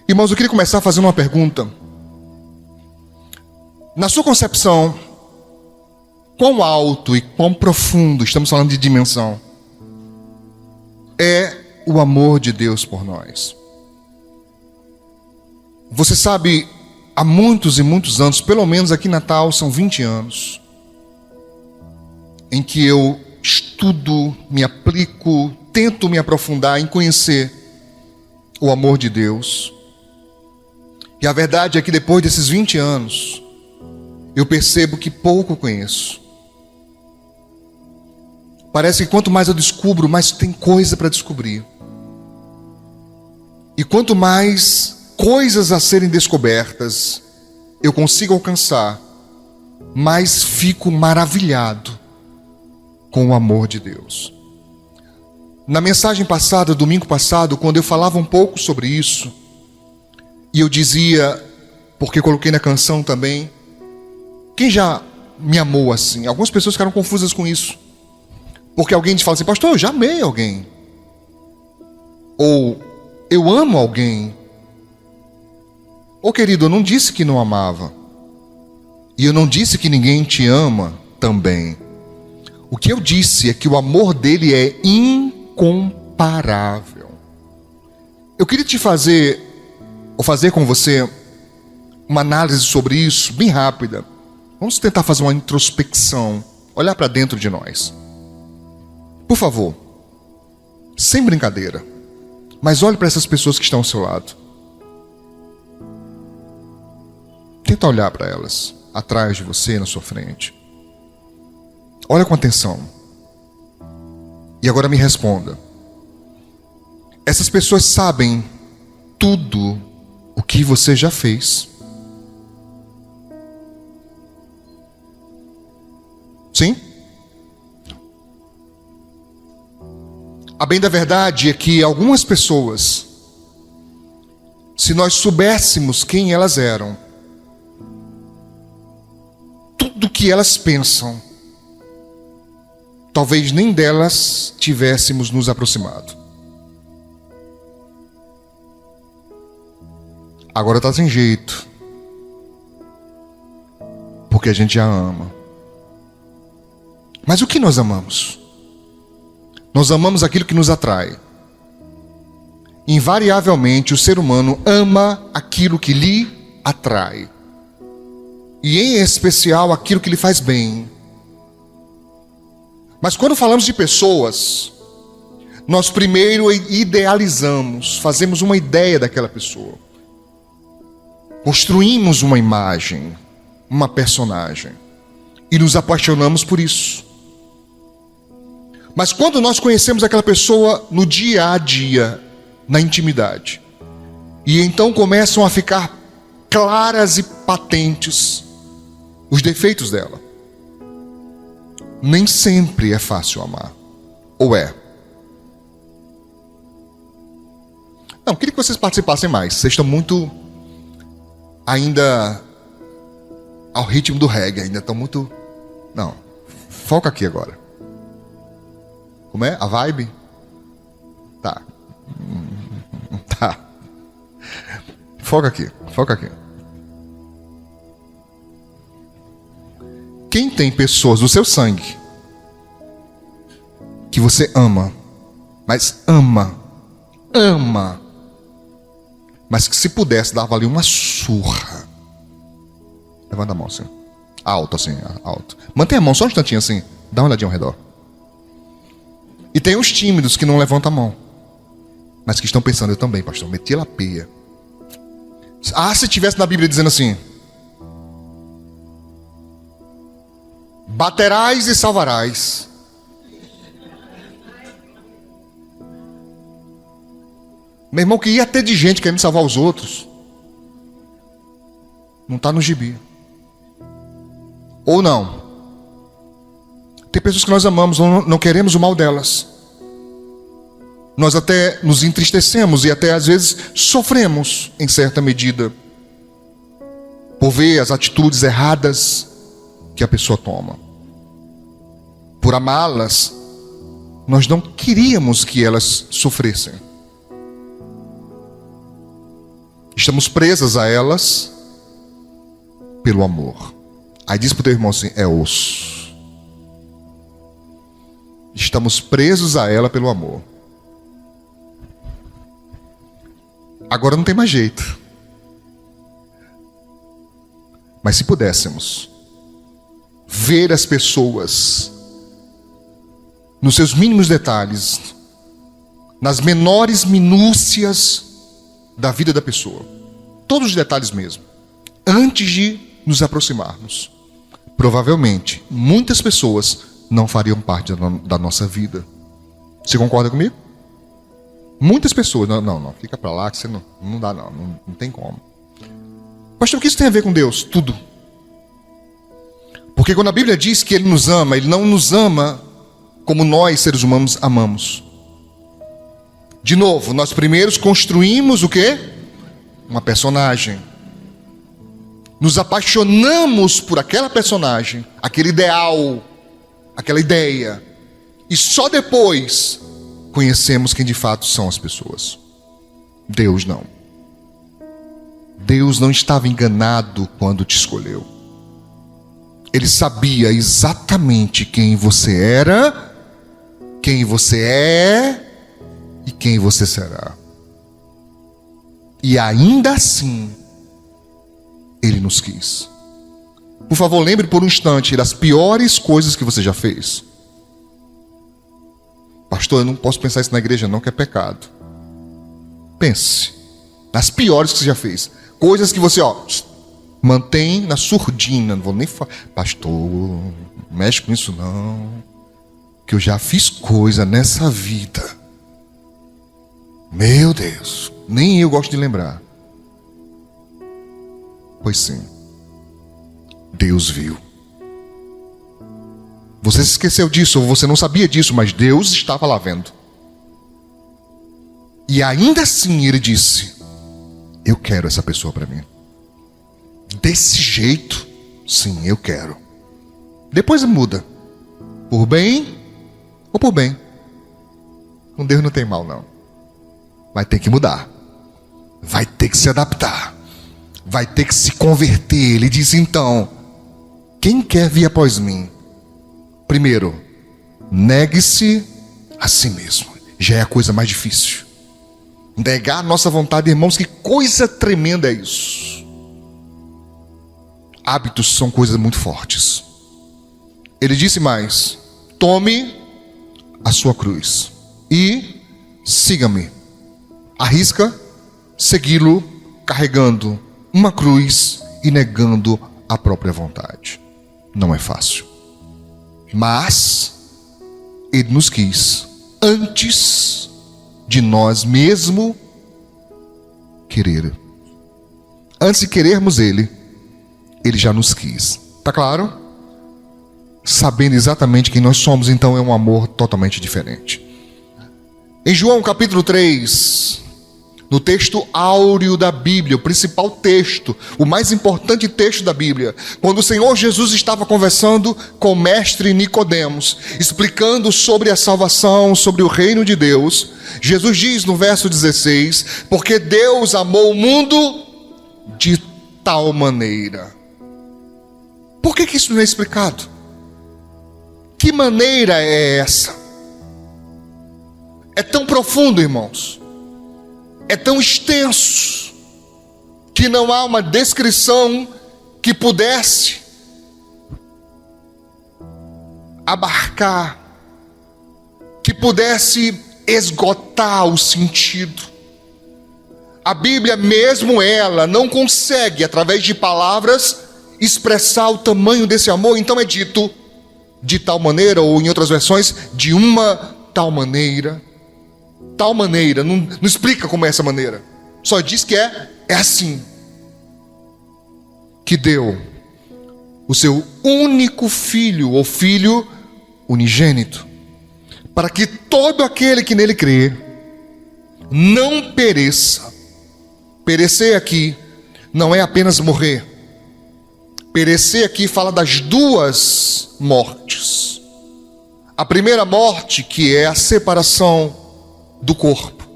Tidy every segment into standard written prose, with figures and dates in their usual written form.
Irmãos, eu queria começar fazendo uma pergunta. Na sua concepção, quão alto e quão profundo, estamos falando de dimensão, é o amor de Deus por nós? Você sabe, há muitos e muitos anos, pelo menos aqui em Natal são 20 anos, em que eu estudo, me aplico, tento me aprofundar em conhecer o amor de Deus. E a verdade é que depois desses 20 anos, eu percebo que pouco conheço. Parece que quanto mais eu descubro, mais tem coisa para descobrir. E quanto mais coisas a serem descobertas eu consigo alcançar, mais fico maravilhado com o amor de Deus. Na mensagem passada, domingo passado, quando eu falava um pouco sobre isso, e eu dizia, porque coloquei na canção também, quem já me amou assim? Algumas pessoas ficaram confusas com isso. Porque alguém te fala assim, pastor, eu já amei alguém. Ou, eu amo alguém. Ou, querido, eu não disse que não amava. E eu não disse que ninguém te ama também. O que eu disse é que o amor dele é incomparável. Eu queria te fazer, ou fazer com você, uma análise sobre isso, bem rápida. Vamos tentar fazer uma introspecção, olhar para dentro de nós. Por favor, sem brincadeira, mas olhe para essas pessoas que estão ao seu lado. Tenta olhar para elas, atrás de você, na sua frente. Olha com atenção. E agora me responda. Essas pessoas sabem tudo o que você já fez? Sim? A bem da verdade é que algumas pessoas, se nós soubéssemos quem elas eram, tudo que elas pensam, talvez nem delas tivéssemos nos aproximado. Agora está sem jeito, porque a gente já ama. Mas o que nós amamos? Nós amamos aquilo que nos atrai. Invariavelmente o ser humano ama aquilo que lhe atrai. E em especial aquilo que lhe faz bem. Mas quando falamos de pessoas, nós primeiro idealizamos, fazemos uma ideia daquela pessoa. Construímos uma imagem, uma personagem. E nos apaixonamos por isso. Mas quando nós conhecemos aquela pessoa no dia a dia, na intimidade, e então começam a ficar claras e patentes os defeitos dela, nem sempre é fácil amar. Ou é? Não, queria que vocês participassem mais. Vocês estão muito ainda ao ritmo do reggae, ainda estão muito... Não, foca aqui agora. Como é? A vibe? Tá. Tá. Foca aqui, foca aqui. Quem tem pessoas do seu sangue que você ama, mas ama, mas que se pudesse dava ali uma surra. Levanta a mão assim. Alto assim, alto. Mantenha a mão só um instantinho assim. Dá uma olhadinha ao redor. E tem os tímidos que não levantam a mão, mas que estão pensando, eu também, pastor, meti a peia. Ah, se tivesse na Bíblia dizendo assim: baterás e salvarás. Meu irmão, que ia ter de gente querendo salvar os outros, não está no gibi. Ou não. Tem pessoas que nós amamos, não queremos o mal delas. Nós até nos entristecemos e até às vezes sofremos em certa medida por ver as atitudes erradas que a pessoa toma. Por amá-las, nós não queríamos que elas sofressem. Estamos presas a elas pelo amor. Aí diz para o teu irmão assim: é osso. Estamos presos a ela pelo amor. Agora não tem mais jeito. Mas se pudéssemos ver as pessoas nos seus mínimos detalhes, nas menores minúcias da vida da pessoa, todos os detalhes mesmo, antes de nos aproximarmos, provavelmente muitas pessoas não fariam parte da nossa vida. Você concorda comigo? Muitas pessoas, não, fica para lá que você não dá não tem como. Pastor, o que isso tem a ver com Deus? Tudo. Porque quando a Bíblia diz que Ele nos ama, Ele não nos ama como nós, seres humanos, amamos. De novo, nós primeiros construímos o quê? Uma personagem. Nos apaixonamos por aquela personagem, aquele ideal, aquela ideia. E só depois conhecemos quem de fato são as pessoas. Deus não. Deus não estava enganado quando te escolheu. Ele sabia exatamente quem você era, quem você é e quem você será. E ainda assim, Ele nos quis. Por favor, lembre por um instante das piores coisas que você já fez. Pastor, eu não posso pensar isso na igreja não, que é pecado. Pense nas piores que você já fez. Coisas que você, mantém na surdina. Não vou nem falar, pastor, não mexe com isso não, que eu já fiz coisa nessa vida. Meu Deus, nem eu gosto de lembrar. Pois sim, Deus viu. Você se esqueceu disso, ou você não sabia disso, mas Deus estava lá vendo. E ainda assim Ele disse: eu quero essa pessoa para mim. Desse jeito, sim, eu quero. Depois muda, por bem ou por bem. Com Deus não tem mal não. Vai ter que mudar, vai ter que se adaptar, vai ter que se converter. Ele diz então: quem quer vir após mim, primeiro, negue-se a si mesmo. Já é a coisa mais difícil. Negar a nossa vontade, irmãos, que coisa tremenda é isso. Hábitos são coisas muito fortes. Ele disse mais: tome a sua cruz e siga-me. Arrisca segui-lo carregando uma cruz e negando a própria vontade. Não é fácil. Mas Ele nos quis antes de nós mesmo querer. Antes de querermos Ele já nos quis. Tá claro? Sabendo exatamente quem nós somos, então é um amor totalmente diferente. Em João capítulo 3, no texto áureo da Bíblia, o principal texto, o mais importante texto da Bíblia, quando o Senhor Jesus estava conversando com o mestre Nicodemos, explicando sobre a salvação, sobre o reino de Deus, Jesus diz no verso 16: porque Deus amou o mundo de tal maneira. Por que isso não é explicado? Que maneira é essa? É tão profundo, irmãos. É tão extenso que não há uma descrição que pudesse abarcar, que pudesse esgotar o sentido. A Bíblia, mesmo ela, não consegue, através de palavras, expressar o tamanho desse amor. Então é dito de tal maneira, ou em outras versões, de uma tal maneira. Tal maneira, não explica como é essa maneira, só diz que é assim, que deu o seu único filho, ou filho unigênito, para que todo aquele que nele crê não pereça. Perecer aqui não é apenas morrer. Perecer aqui fala das duas mortes. A primeira morte, que é a separação do corpo.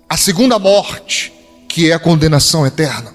A segunda morte, que é a condenação eterna.